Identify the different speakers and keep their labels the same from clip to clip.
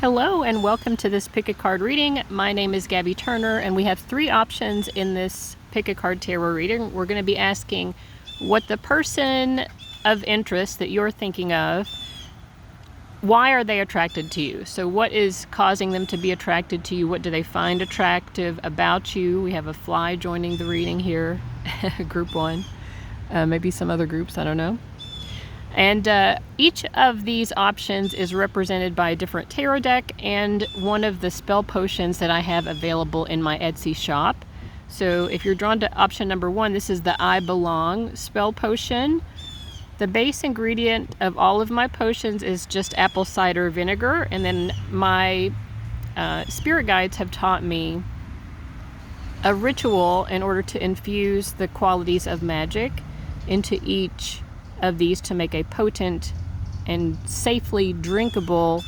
Speaker 1: Hello and welcome to this pick a card reading. My name is Gabby Turner and we have three options in this pick a card tarot reading. We're going to be asking what the person of interest that you're thinking of, why are they attracted to you? So what is causing them to be attracted to you? What do they find attractive about you? We have a fly joining the reading here, group one, maybe some other groups, I don't know. And each of these options is represented by a different tarot deck and one of the spell potions that I have available in my Etsy shop. So if you're drawn to option number one, this is the I Belong spell potion. The base ingredient of all of my potions is just apple cider vinegar, and then my spirit guides have taught me a ritual in order to infuse the qualities of magic into each of these to make a potent and safely drinkable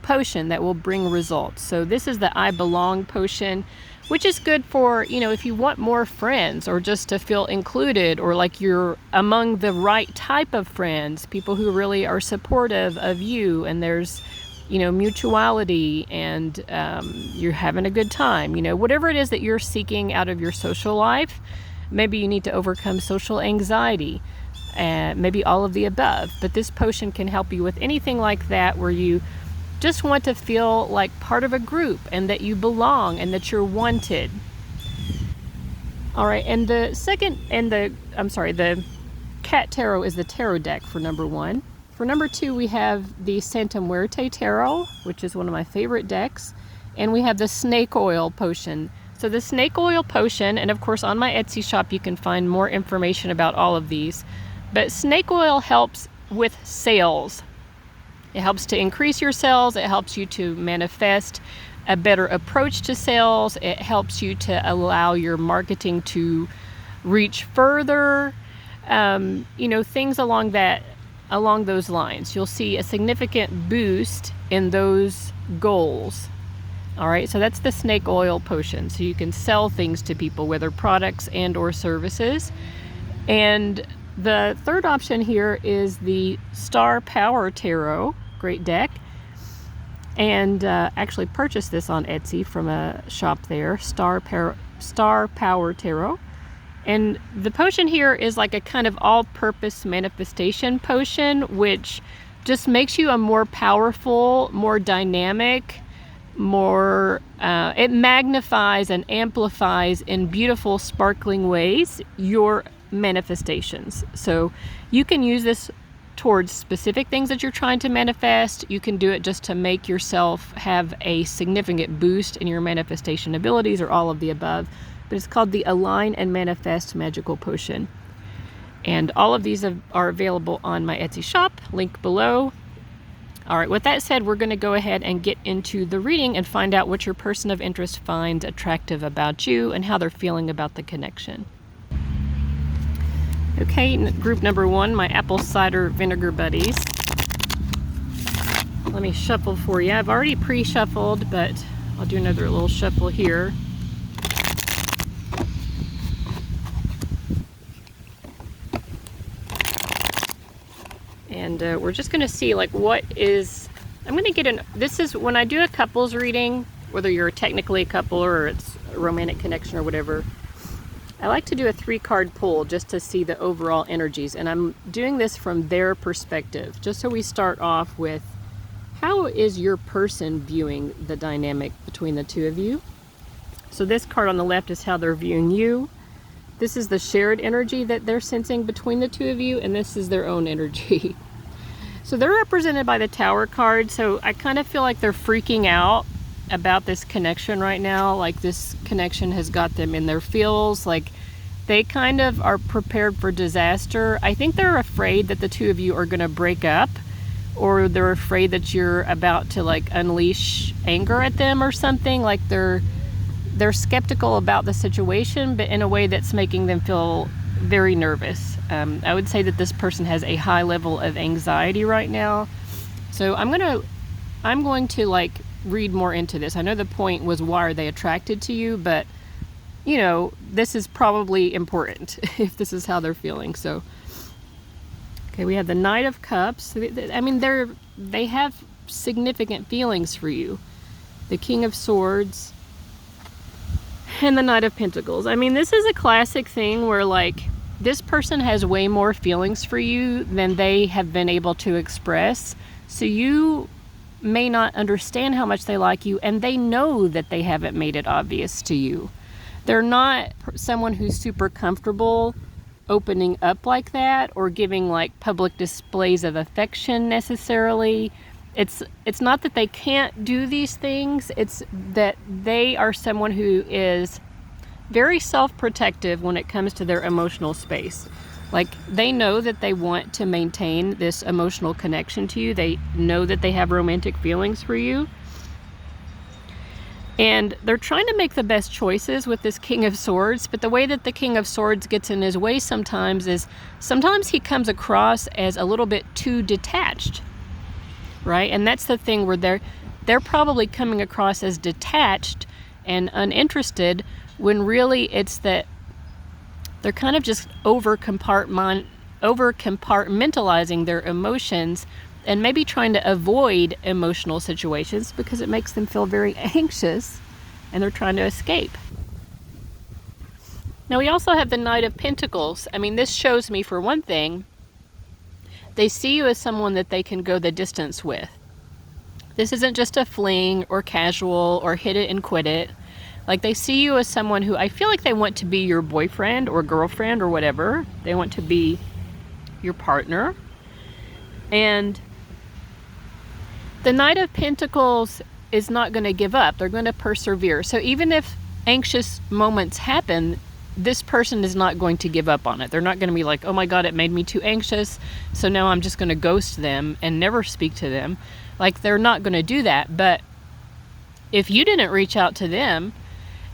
Speaker 1: potion that will bring results. So this is the I Belong potion, which is good for, if you want more friends or just to feel included, or like you're among the right type of friends, people who really are supportive of you and there's, mutuality and you're having a good time, whatever it is that you're seeking out of your social life. Maybe you need to overcome social anxiety. Maybe all of the above, but this potion can help you with anything like that, where you just want to feel like part of a group and that you belong and that you're wanted. All right, and the Cat Tarot is the tarot deck for number one. For number two, we have the Santa Muerte Tarot, which is one of my favorite decks, and we have the Snake Oil Potion. So the Snake Oil Potion, and of course on my Etsy shop you can find more information about all of these. But snake oil helps with sales. It helps to increase your sales. It helps you to manifest a better approach to sales. It helps you to allow your marketing to reach further. Things along those lines. You'll see a significant boost in those goals. All right, so that's the snake oil potion. So you can sell things to people, whether products and or services. And the third option here is the Star Power Tarot, great deck. And actually purchased this on Etsy from a shop there, Star Power Tarot. And the potion here is like a kind of all-purpose manifestation potion, which just makes you a more powerful, more dynamic, it magnifies and amplifies in beautiful, sparkling ways your manifestations. So you can use this towards specific things that you're trying to manifest. You can do it just to make yourself have a significant boost in your manifestation abilities, or all of the above. But it's called the Align and Manifest Magical Potion. And all of these are available on my Etsy shop, link below. All right, with that said, we're going to go ahead and get into the reading and find out what your person of interest finds attractive about you and how they're feeling about the connection. Okay, group number one, my apple cider vinegar buddies. Let me shuffle for you. I've already pre-shuffled, but I'll do another little shuffle here. And we're just going to see I'm going to get this is when I do a couples reading, whether you're technically a couple or it's a romantic connection or whatever, I like to do a 3-card pull just to see the overall energies. And I'm doing this from their perspective, just so we start off with, how is your person viewing the dynamic between the two of you? So this card on the left is how they're viewing you. This is the shared energy that they're sensing between the two of you, and this is their own energy. So they're represented by the Tower card, so I kind of feel like they're freaking out about this connection right now. Like this connection has got them in their feels, like they kind of are prepared for disaster. I think they're afraid that the two of you are going to break up, or they're afraid that you're about to unleash anger at them or something. Like they're skeptical about the situation, but in a way that's making them feel very nervous. I would say that this person has a high level of anxiety right now. So I'm going to read more into this. I know the point was, why are they attracted to you, but this is probably important if this is how they're feeling. So okay, we have the Knight of Cups. I mean, they have significant feelings for you. The King of Swords and the Knight of Pentacles. I mean, this is a classic thing where, like, this person has way more feelings for you than they have been able to express. So you may not understand how much they like you, and they know that they haven't made it obvious to you. They're not someone who's super comfortable opening up like that or giving like public displays of affection necessarily. It's not that they can't do these things, it's that they are someone who is very self-protective when it comes to their emotional space. Like, they know that they want to maintain this emotional connection to you. They know that they have romantic feelings for you. And they're trying to make the best choices with this King of Swords, but the way that the King of Swords gets in his way sometimes is, sometimes he comes across as a little bit too detached, right? And that's the thing where they're probably coming across as detached and uninterested, when really it's that they're kind of just over compartmentalizing their emotions and maybe trying to avoid emotional situations because it makes them feel very anxious and they're trying to escape. Now we also have the Knight of Pentacles. I mean, this shows me, for one thing, they see you as someone that they can go the distance with. This isn't just a fling or casual or hit it and quit it. Like, they see you as someone who, I feel like they want to be your boyfriend or girlfriend or whatever. They want to be your partner. And the Knight of Pentacles is not going to give up. They're going to persevere. So even if anxious moments happen, this person is not going to give up on it. They're not going to be like, oh my God, it made me too anxious, so now I'm just going to ghost them and never speak to them. Like, they're not going to do that. But if you didn't reach out to them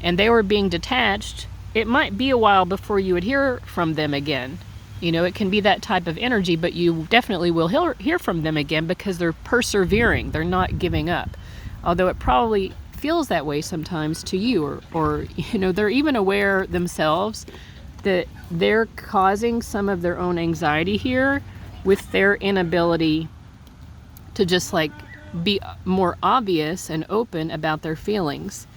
Speaker 1: and they were being detached, it might be a while before you would hear from them again. You know, it can be that type of energy, but you definitely will hear from them again because they're persevering. They're not giving up. Although it probably feels that way sometimes to you, or you know, they're even aware themselves that they're causing some of their own anxiety here with their inability to just like be more obvious and open about their feelings.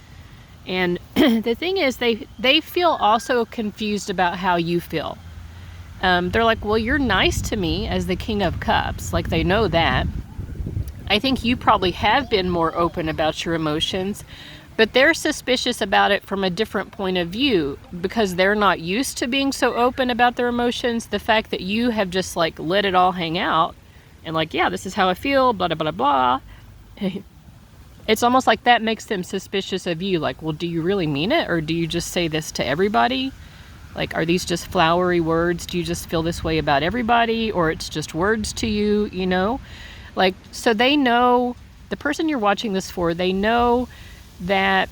Speaker 1: And the thing is, they feel also confused about how you feel. They're like, well, you're nice to me as the King of Cups. Like, they know that. I think you probably have been more open about your emotions, but they're suspicious about it from a different point of view because they're not used to being so open about their emotions. The fact that you have just like let it all hang out and like, yeah, this is how I feel, blah, blah, blah, blah. It's almost like that makes them suspicious of you. Like, well, do you really mean it? Or do you just say this to everybody? Like, are these just flowery words? Do you just feel this way about everybody? Or it's just words to you, you know? Like, so they know, the person you're watching this for, they know that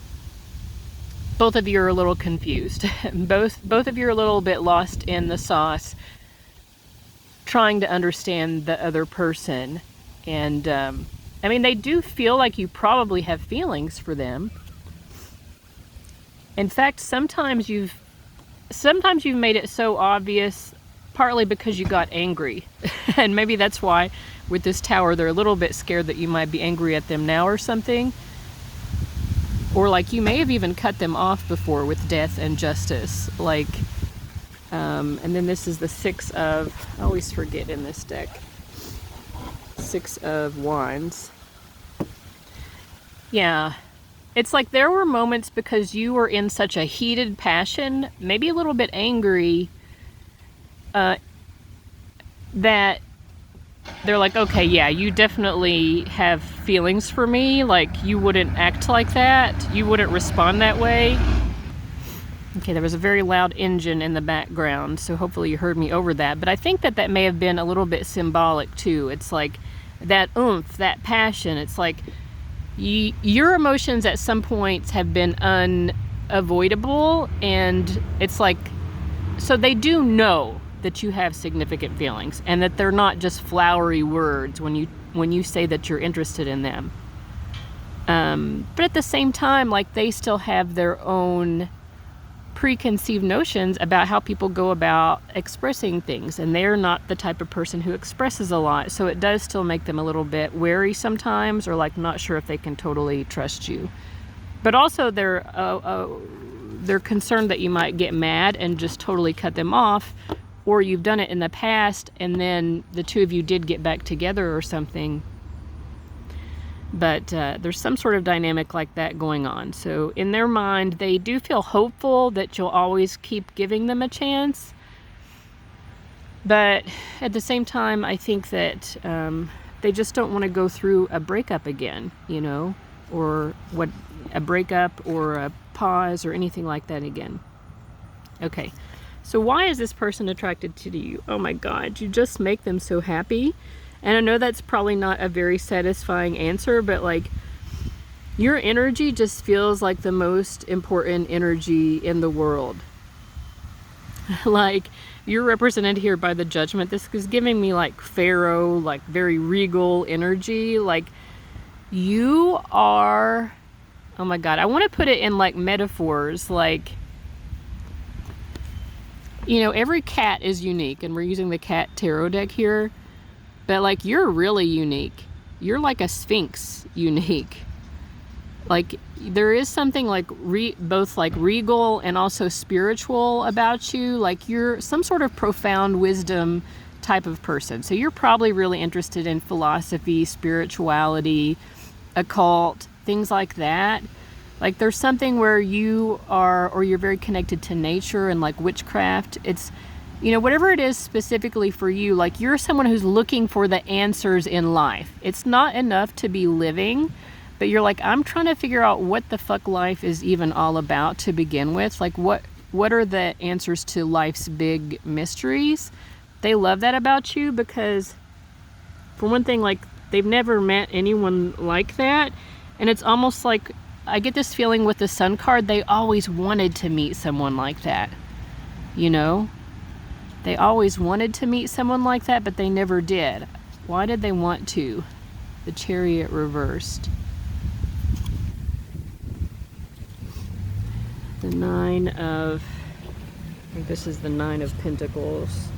Speaker 1: both of you are a little confused. Both of you are a little bit lost in the sauce, trying to understand the other person. And, I mean, they do feel like you probably have feelings for them. In fact, sometimes you've made it so obvious, partly because you got angry. And maybe that's why with this Tower, they're a little bit scared that you might be angry at them now or something. Or like you may have even cut them off before with Death and Justice. Like, and then this is the Six of, I always forget in this deck, Six of Wands. Yeah, it's like there were moments because you were in such a heated passion, maybe a little bit angry, that they're like, okay, yeah, you definitely have feelings for me. Like, you wouldn't act like that. You wouldn't respond that way. Okay, there was a very loud engine in the background, so hopefully you heard me over that. But I think that that may have been a little bit symbolic too. It's like that oomph, that passion. It's like your emotions at some points have been unavoidable, and it's like, so they do know that you have significant feelings and that they're not just flowery words when you say that you're interested in them. But at the same time, like, they still have their own preconceived notions about how people go about expressing things, and they're not the type of person who expresses a lot, so it does still make them a little bit wary sometimes, or like not sure if they can totally trust you. But also they're concerned that you might get mad and just totally cut them off, or you've done it in the past and then the two of you did get back together or something. But there's some sort of dynamic like that going on. So in their mind, they do feel hopeful that you'll always keep giving them a chance. But at the same time, I think that they just don't want to go through a breakup again, you know, or a breakup or a pause or anything like that again. Okay, so why is this person attracted to you? Oh my God, you just make them so happy. And I know that's probably not a very satisfying answer, but like your energy just feels like the most important energy in the world. Like you're represented here by the Judgment. This is giving me like Pharaoh, like very regal energy. Like you are, oh my God, I want to put it in like metaphors, like, you know, every cat is unique, and we're using the cat tarot deck here. But like you're really unique. You're like a sphinx unique. Like there is something like both like regal and also spiritual about you. Like you're some sort of profound wisdom type of person. So you're probably really interested in philosophy, spirituality, occult, things like that. Like there's something where you are, or you're very connected to nature and like witchcraft. It's, you know, whatever it is specifically for you, like you're someone who's looking for the answers in life. It's not enough to be living, but you're like, I'm trying to figure out what the fuck life is even all about to begin with. Like what are the answers to life's big mysteries? They love that about you because, for one thing, like they've never met anyone like that. And it's almost like, I get this feeling with the Sun card, they always wanted to meet someone like that, you know? They always wanted to meet someone like that, but they never did. Why did they want to? The Chariot reversed. The I think this is the 9 of Pentacles.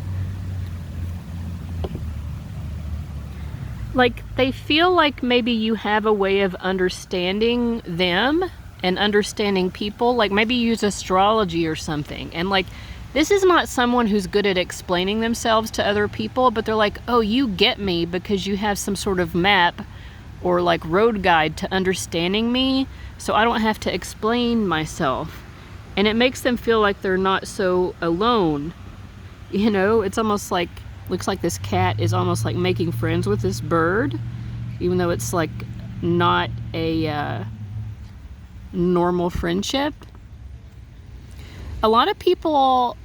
Speaker 1: Like, they feel like maybe you have a way of understanding them and understanding people. Like, maybe you use astrology or something. And, like, this is not someone who's good at explaining themselves to other people, but they're like, oh, you get me because you have some sort of map or, like, road guide to understanding me, so I don't have to explain myself. And it makes them feel like they're not so alone. You know, it's almost like, looks like this cat is almost like making friends with this bird, even though it's like not a normal friendship. A lot of people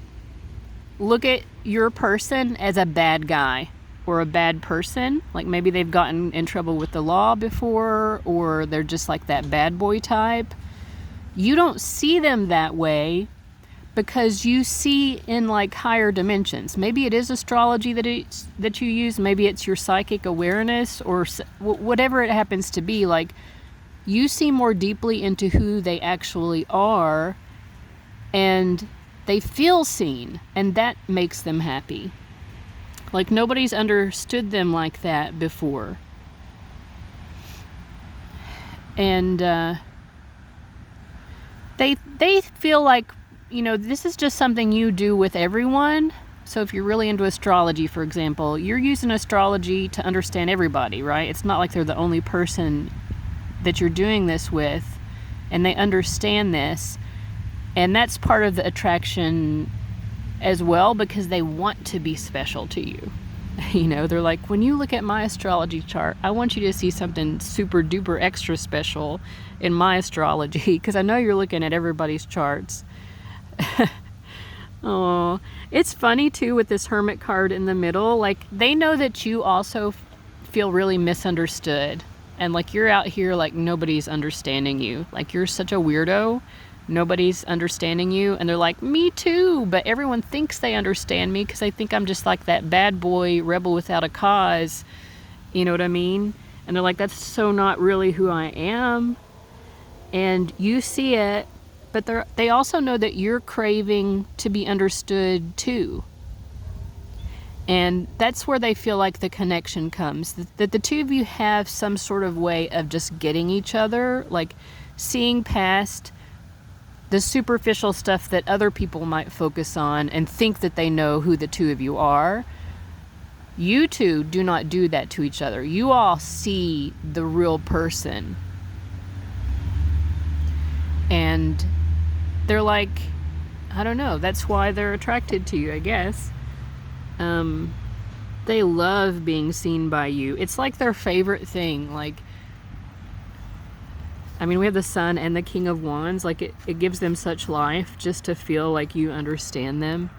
Speaker 1: look at your person as a bad guy or a bad person. Like maybe they've gotten in trouble with the law before, or they're just like that bad boy type. You don't see them that way because you see in like higher dimensions. Maybe it is astrology that you use. Maybe it's your psychic awareness or whatever it happens to be. Like you see more deeply into who they actually are, and they feel seen, and that makes them happy. Like nobody's understood them like that before. And they feel like, you know, this is just something you do with everyone. So if you're really into astrology, for example, you're using astrology to understand everybody, right? It's not like they're the only person that you're doing this with, and they understand this. And that's part of the attraction as well, because they want to be special to you. You know, they're like, when you look at my astrology chart, I want you to see something super duper extra special in my astrology, because I know you're looking at everybody's charts. Oh, it's funny too with this Hermit card in the middle. Like they know that you also feel really misunderstood, and like you're out here like nobody's understanding you. Like you're such a weirdo. Nobody's understanding you, and they're like, me too, but everyone thinks they understand me because they think I'm just like that bad boy rebel without a cause, you know what I mean? And they're like, that's so not really who I am. And you see it, but they also know that you're craving to be understood too. And that's where they feel like the connection comes, that the two of you have some sort of way of just getting each other, like seeing past the superficial stuff that other people might focus on and think that they know who the two of you are. You two do not do that to each other. You all see the real person. And they're like, I don't know, that's why they're attracted to you, I guess. They love being seen by you. It's like their favorite thing. Like, I mean, we have the Sun and the King of Wands. Like, it gives them such life just to feel like you understand them.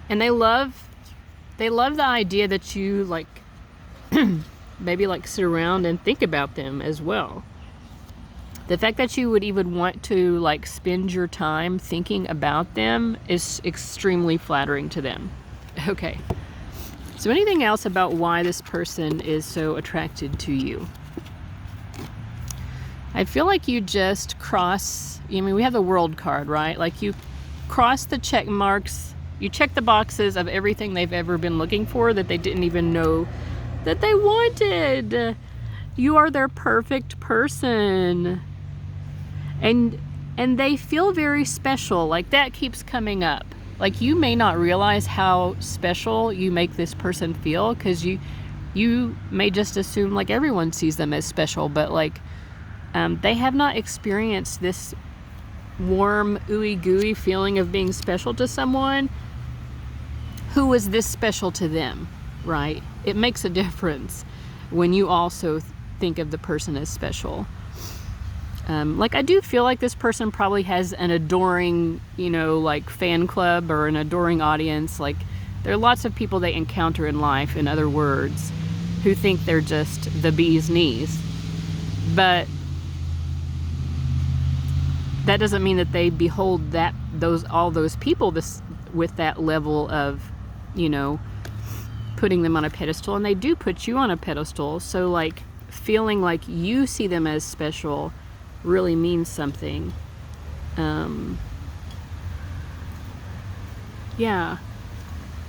Speaker 1: And they love the idea that you, like, maybe, like, sit around and think about them as well. The fact that you would even want to, like, spend your time thinking about them is extremely flattering to them. Okay. So anything else about why this person is so attracted to you? I feel like you just cross, I mean, we have the World card, right? Like, you cross the check marks, you check the boxes of everything they've ever been looking for that they didn't even know that they wanted. You are their perfect person. And they feel very special. Like, that keeps coming up. Like, you may not realize how special you make this person feel, because you may just assume, like, everyone sees them as special, but, like, they have not experienced this warm, ooey gooey feeling of being special to someone who is this special to them, right? It makes a difference when you also think of the person as special. Like, I do feel like this person probably has an adoring, like, fan club or an adoring audience. Like, there are lots of people they encounter in life, in other words, who think they're just the bee's knees. But that doesn't mean that they behold all those people with that level of, putting them on a pedestal. And they do put you on a pedestal. So, like, feeling like you see them as special really means something. Yeah.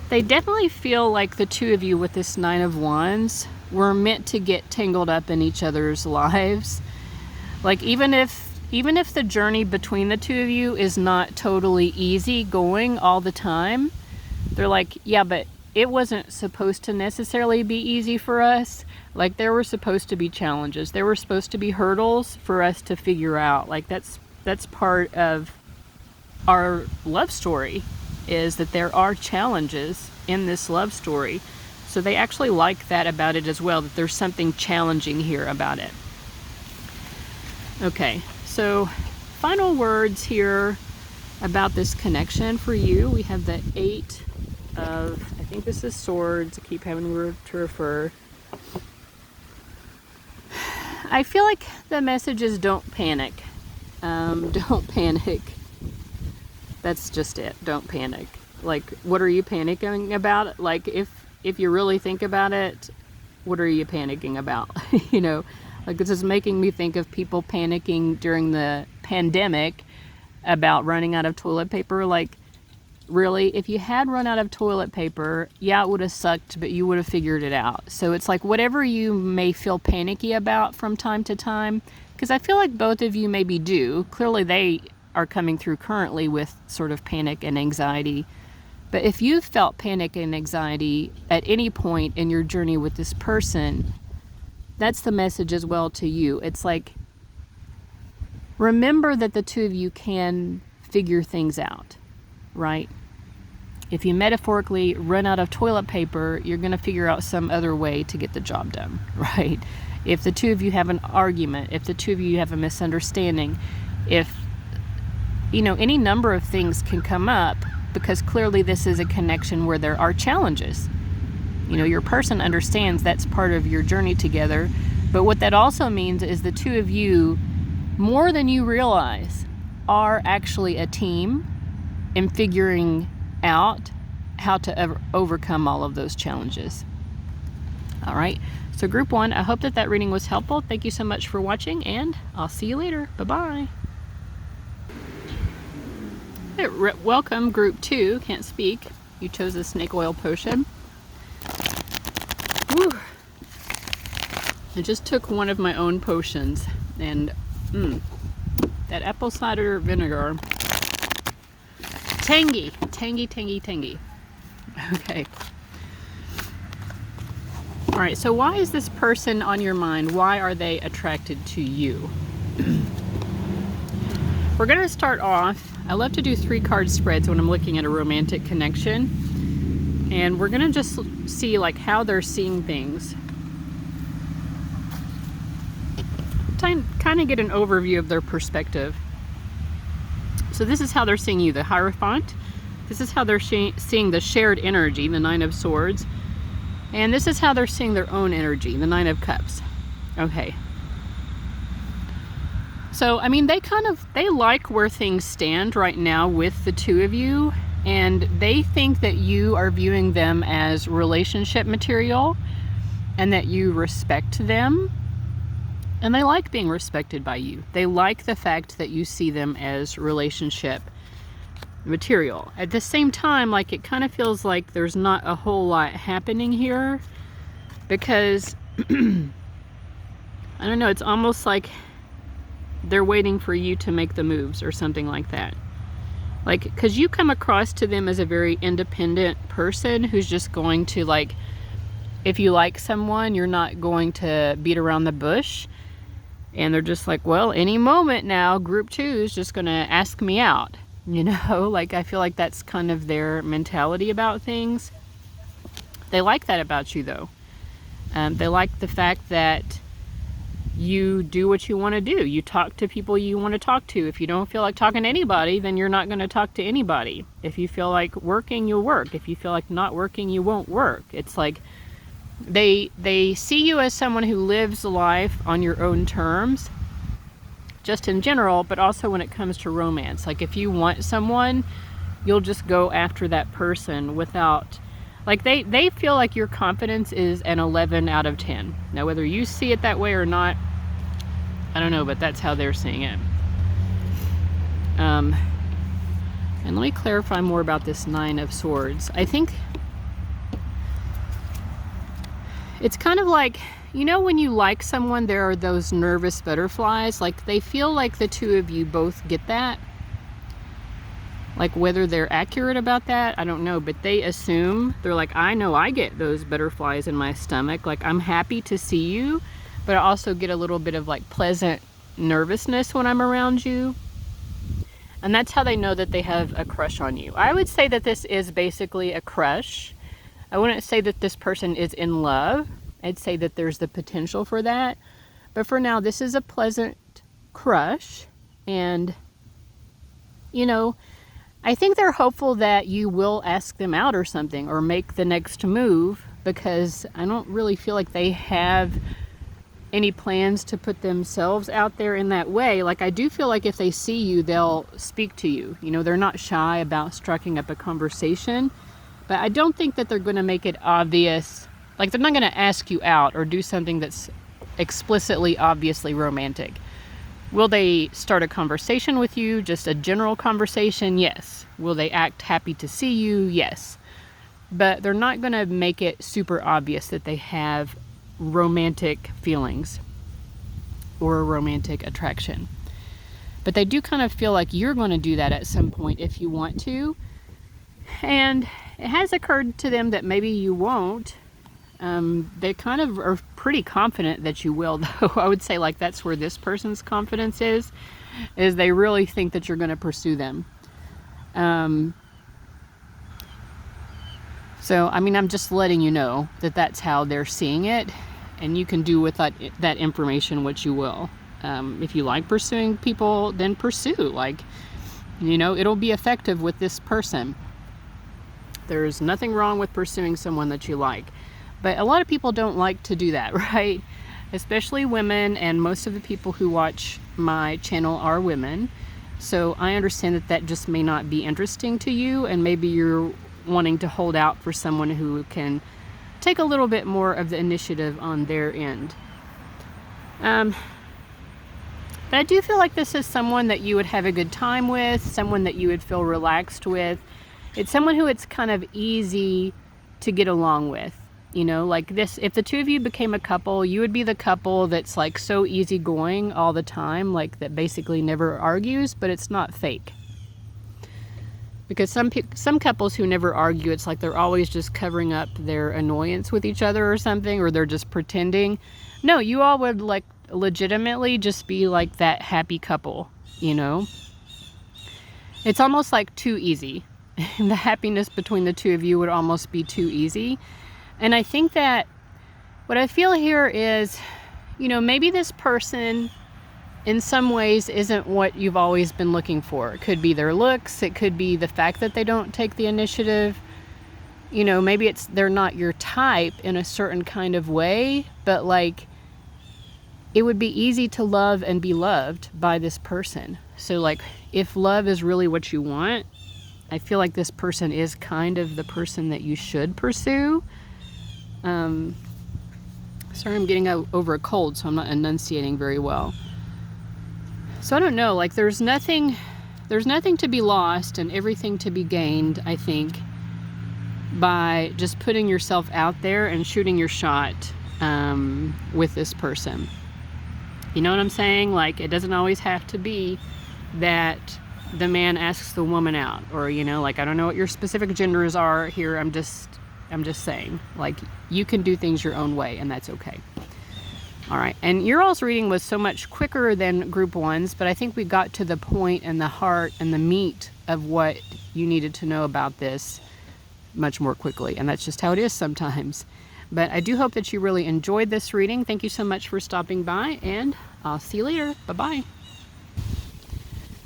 Speaker 1: They definitely feel like the two of you with this Nine of Wands were meant to get tangled up in each other's lives. Like, even if the journey between the two of you is not totally easy going all the time, they're like, yeah, but it wasn't supposed to necessarily be easy for us. Like, there were supposed to be challenges. There were supposed to be hurdles for us to figure out. Like, that's part of our love story, is that there are challenges in this love story. So they actually like that about it as well, that there's something challenging here about it. Okay, so final words here about this connection for you. We have the Eight of, I think this is Swords. I keep having to refer. I feel like the message is don't panic. Don't panic. That's just it. Don't panic. Like, what are you panicking about? Like, if you really think about it, what are you panicking about? Like, this is making me think of people panicking during the pandemic about running out of toilet paper. Like, really, if you had run out of toilet paper, yeah, it would have sucked, but you would have figured it out. So it's like, whatever you may feel panicky about from time to time, because I feel like both of you maybe do. Clearly they are coming through currently with sort of panic and anxiety. But if you've felt panic and anxiety at any point in your journey with this person, that's the message as well to you. It's like, remember that the two of you can figure things out, right? If you metaphorically run out of toilet paper, you're going to figure out some other way to get the job done, right? If the two of you have an argument, if the two of you have a misunderstanding, if, any number of things can come up, because clearly this is a connection where there are challenges. Your person understands that's part of your journey together, but what that also means is the two of you, more than you realize, are actually a team in figuring out how to overcome all of those challenges. All right, so group 1, I hope that reading was helpful. Thank you so much for watching, and I'll see you later. Bye-bye. Welcome group 2, can't speak. You chose the snake oil potion. Whew. I just took one of my own potions, and that apple cider vinegar, tangy. Okay. All right, so why is this person on your mind? Why are they attracted to you? We're gonna start off, I love to do 3-card spreads when I'm looking at a romantic connection. And we're gonna just see like how they're seeing things. Kind of get an overview of their perspective. So this is how they're seeing you, the Hierophant. This is how they're seeing the shared energy, the 9 of Swords. And this is how they're seeing their own energy, the 9 of Cups. Okay. So, I mean, they like where things stand right now with the two of you, and they think that you are viewing them as relationship material and that you respect them, and they like being respected by you. They like the fact that you see them as relationship material. At the same time, like, it kind of feels like there's not a whole lot happening here because I don't know, it's almost like they're waiting for you to make the moves or something like that. Like, because you come across to them as a very independent person who's just going to, like, if you like someone, you're not going to beat around the bush. And they're just like, well, any moment now, group 2 is just going to ask me out. You know, like, I feel like that's kind of their mentality about things. They like that about you, though. They like the fact that you do what you want to do. You talk to people you want to talk to. If you don't feel like talking to anybody, then you're not going to talk to anybody. If you feel like working, you'll work. If you feel like not working, you won't work. It's like they see you as someone who lives life on your own terms, just in general, but also when it comes to romance. Like, if you want someone, you'll just go after that person without, like, they feel like your confidence is an 11 out of 10. Now, whether you see it that way or not, I don't know, but that's how they're seeing it. And let me clarify more about this 9 of Swords. I think it's kind of like, you know, when you like someone, there are those nervous butterflies. Like, they feel like the two of you both get that. Like, whether they're accurate about that, I don't know, but they assume, they're like, I know I get those butterflies in my stomach. Like, I'm happy to see you, but I also get a little bit of, like, pleasant nervousness when I'm around you. And that's how they know that they have a crush on you. I would say that this is basically a crush. I wouldn't say that this person is in love. I'd say that there's the potential for that. But for now, this is a pleasant crush. And, you know, I think they're hopeful that you will ask them out or something, or make the next move, because I don't really feel like they have any plans to put themselves out there in that way. Like, I do feel like if they see you, they'll speak to you. You know, they're not shy about striking up a conversation. But I don't think that they're going to make it obvious. Like, they're not going to ask you out or do something that's explicitly, obviously romantic. Will they start a conversation with you? Just a general conversation? Yes. Will they act happy to see you? Yes. But they're not going to make it super obvious that they have romantic feelings or a romantic attraction. But they do kind of feel like you're going to do that at some point if you want to. And it has occurred to them that maybe you won't. They kind of are pretty confident that you will, though. I would say, like, that's where this person's confidence is they really think that you're going to pursue them. So, I mean, I'm just letting you know that that's how they're seeing it, and you can do with that information what you will. If you like pursuing people, then pursue. Like, you know, it'll be effective with this person. There's nothing wrong with pursuing someone that you like. But a lot of people don't like to do that, right? Especially women, and most of the people who watch my channel are women. So I understand that that just may not be interesting to you, and maybe you're wanting to hold out for someone who can take a little bit more of the initiative on their end. But I do feel like this is someone that you would have a good time with, someone that you would feel relaxed with. It's someone who it's kind of easy to get along with. You know, like this, if the two of you became a couple, you would be the couple that's like so easygoing all the time, like that basically never argues, but it's not fake. Because some couples who never argue, it's like they're always just covering up their annoyance with each other or something, or they're just pretending. No, you all would like legitimately just be like that happy couple, you know? It's almost like too easy. The happiness between the two of you would almost be too easy. And I think that what I feel here is, you know, maybe this person in some ways isn't what you've always been looking for. It could be their looks. It could be the fact that they don't take the initiative. You know, maybe they're not your type in a certain kind of way, but like it would be easy to love and be loved by this person. So like if love is really what you want, I feel like this person is kind of the person that you should pursue. Sorry, I'm getting over a cold, so I'm not enunciating very well. So I don't know, like there's nothing to be lost and everything to be gained, I think, by just putting yourself out there and shooting your shot with this person. You know what I'm saying? Like it doesn't always have to be that the man asks the woman out, or, you know, like I don't know what your specific genders are here. I'm just saying, like, you can do things your own way, and that's okay. All right, and your all's reading was so much quicker than group one's, but I think we got to the point and the heart and the meat of what you needed to know about this much more quickly, and that's just how it is sometimes. But I do hope that you really enjoyed this reading. Thank you so much for stopping by, and I'll see you later. Bye-bye.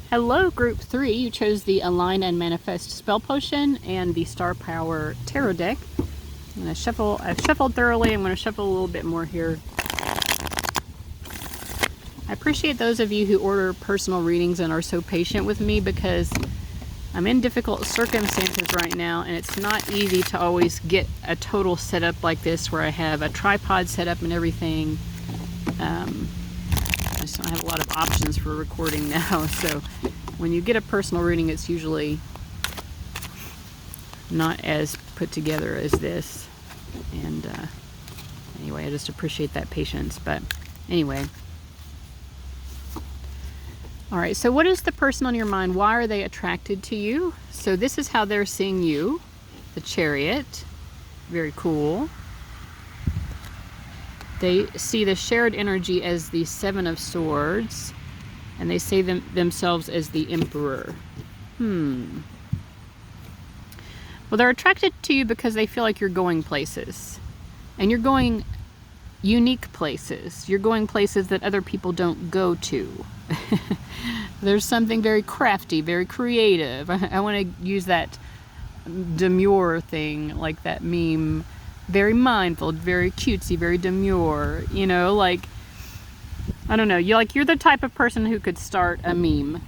Speaker 1: Hello, Group 3. You chose the Align and Manifest Spell Potion and the Star Power Tarot deck. I'm going to shuffle. I've shuffled thoroughly. I'm going to shuffle a little bit more here. I appreciate those of you who order personal readings and are so patient with me, because I'm in difficult circumstances right now, and it's not easy to always get a total setup like this where I have a tripod set up and everything. I just don't have a lot of options for recording now, so when you get a personal reading, it's usually not as put together as this. And anyway, I just appreciate that patience. But anyway, all right, so what is the person on your mind? Why are they attracted to you? So this is how they're seeing you. The Chariot. Very cool. They see the shared energy as the Seven of Swords, and they see themselves as the Emperor. Well, they're attracted to you because they feel like you're going places, and you're going unique places. You're going places that other people don't go to. There's something very crafty, very creative. I want to use that demure thing, like that meme. Very mindful, very cutesy, very demure, you know, like, I don't know, you're the type of person who could start a meme,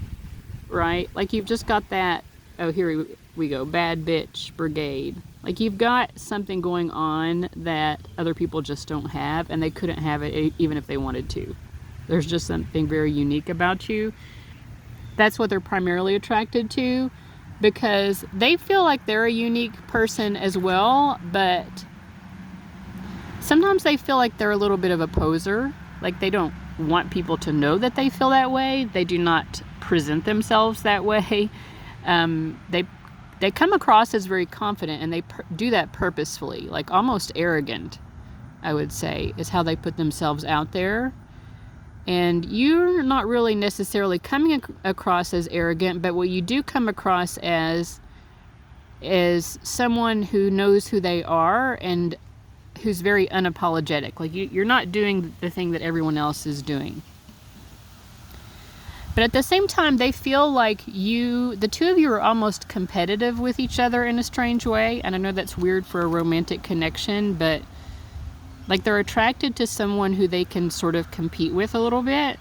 Speaker 1: right? Like you've just got that, oh, here we go, bad bitch brigade. Like you've got something going on that other people just don't have, and they couldn't have it even if they wanted to. There's just something very unique about you. That's what they're primarily attracted to, because they feel like they're a unique person as well, but sometimes they feel like they're a little bit of a poser. Like they don't want people to know that they feel that way. They do not present themselves that way. They come across as very confident, and they do that purposefully, like almost arrogant, I would say, is how they put themselves out there. And you're not really necessarily coming across as arrogant, but what you do come across as is someone who knows who they are and who's very unapologetic. Like you're not doing the thing that everyone else is doing. But at the same time, they feel like the two of you are almost competitive with each other in a strange way. And I know that's weird for a romantic connection, but like they're attracted to someone who they can sort of compete with a little bit.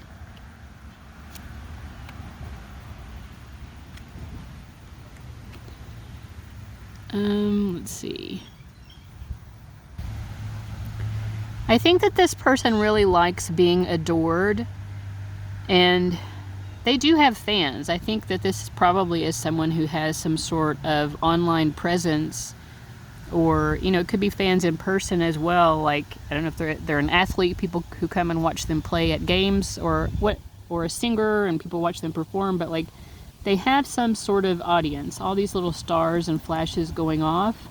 Speaker 1: Let's see. I think that this person really likes being adored, and they do have fans. I think that this probably is someone who has some sort of online presence, or, you know, it could be fans in person as well. Like, I don't know if they're an athlete, people who come and watch them play at games, or a singer and people watch them perform, but like they have some sort of audience, all these little stars and flashes going off.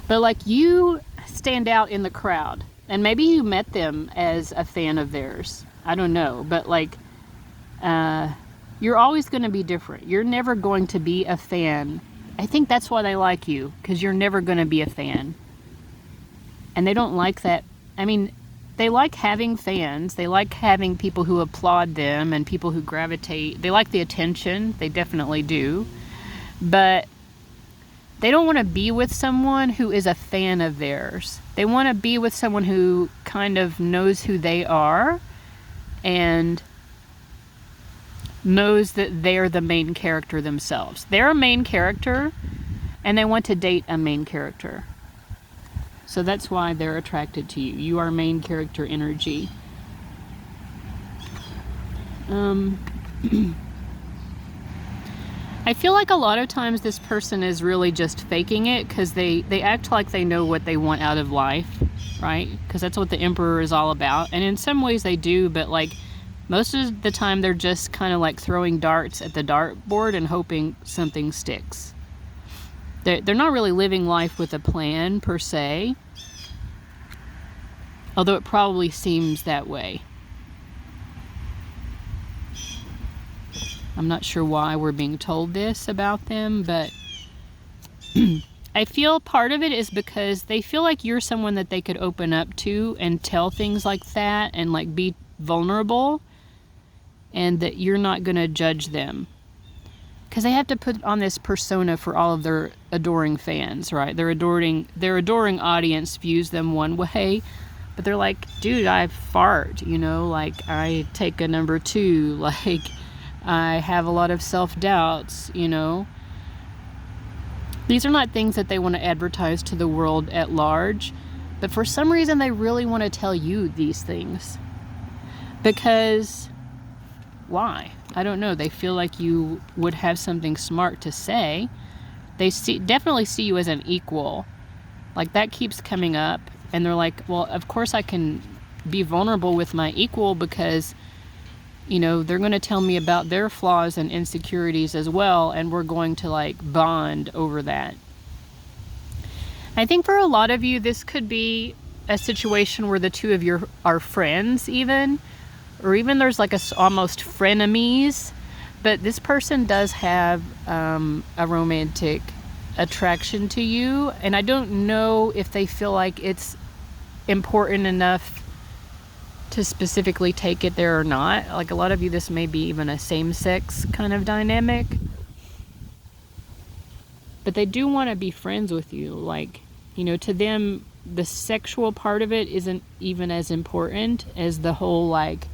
Speaker 1: But like, you stand out in the crowd, and maybe you met them as a fan of theirs. I don't know, but like, you're always going to be different. You're never going to be a fan. I think that's why they like you, because you're never going to be a fan. And they don't like that. I mean, they like having fans. They like having people who applaud them and people who gravitate. They like the attention. They definitely do. But they don't want to be with someone who is a fan of theirs. They want to be with someone who kind of knows who they are and knows that they're the main character themselves. They're a main character, and they want to date a main character. So that's why they're attracted to you. You are main character energy. I feel like a lot of times this person is really just faking it, because they act like they know what they want out of life, right? Because that's what the Emperor is all about. And in some ways they do, but like most of the time they're just kind of like throwing darts at the dartboard and hoping something sticks. They're not really living life with a plan per se, although it probably seems that way. I'm not sure why we're being told this about them, but I feel part of it is because they feel like you're someone that they could open up to and tell things like that and like be vulnerable, and that you're not going to judge them. Because they have to put on this persona for all of their adoring fans, right? Their adoring audience views them one way, but they're like, dude, I fart, you know, like I take a number 2, like I have a lot of self-doubts, you know. These are not things that they want to advertise to the world at large, but for some reason they really want to tell you these things. Because why? I don't know. They feel like you would have something smart to say. They definitely see you as an equal. Like, that keeps coming up, and they're like, well, of course I can be vulnerable with my equal, because, you know, they're going to tell me about their flaws and insecurities as well, and we're going to like bond over that. I think for a lot of you, this could be a situation where the two of you are friends even, or even there's like almost frenemies, but this person does have a romantic attraction to you, and I don't know if they feel like it's important enough to specifically take it there or not. Like, a lot of you, this may be even a same-sex kind of dynamic, but they do want to be friends with you. Like, you know, to them, the sexual part of it isn't even as important as the whole, like,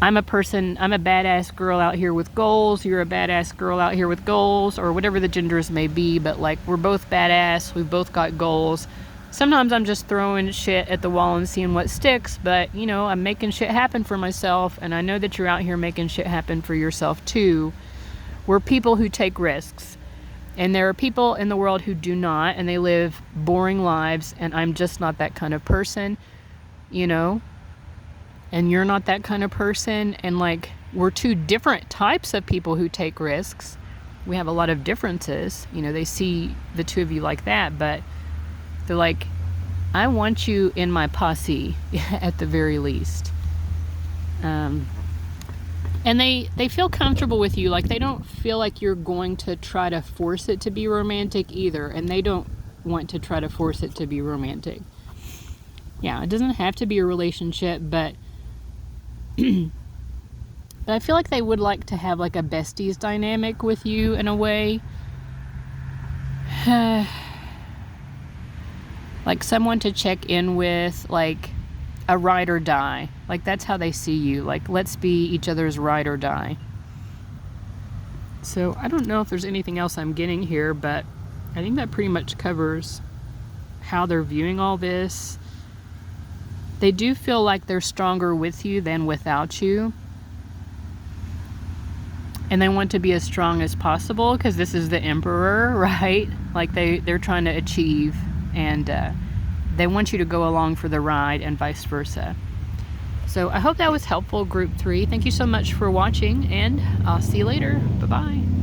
Speaker 1: I'm a badass girl out here with goals, you're a badass girl out here with goals, or whatever the genders may be, but like, we're both badass, we've both got goals. Sometimes I'm just throwing shit at the wall and seeing what sticks, but, you know, I'm making shit happen for myself, and I know that you're out here making shit happen for yourself too. We're people who take risks, and there are people in the world who do not, and they live boring lives, and I'm just not that kind of person, you know? And you're not that kind of person, and like, we're two different types of people who take risks. We have a lot of differences. You know, they see the two of you like that, but they're like, I want you in my posse at the very least. And they feel comfortable with you. Like, they don't feel like you're going to try to force it to be romantic either, and they don't want to try to force it to be romantic. Yeah, it doesn't have to be a relationship, but but I feel like they would like to have like a besties dynamic with you in a way. Like someone to check in with, like a ride or die. Like, that's how they see you. Like, let's be each other's ride or die. So I don't know if there's anything else I'm getting here, but I think that pretty much covers how they're viewing all this. They do feel like they're stronger with you than without you. And they want to be as strong as possible because this is the Emperor, right? Like they're trying to achieve, and they want you to go along for the ride and vice versa. So I hope that was helpful, Group 3. Thank you so much for watching, and I'll see you later. Bye-bye.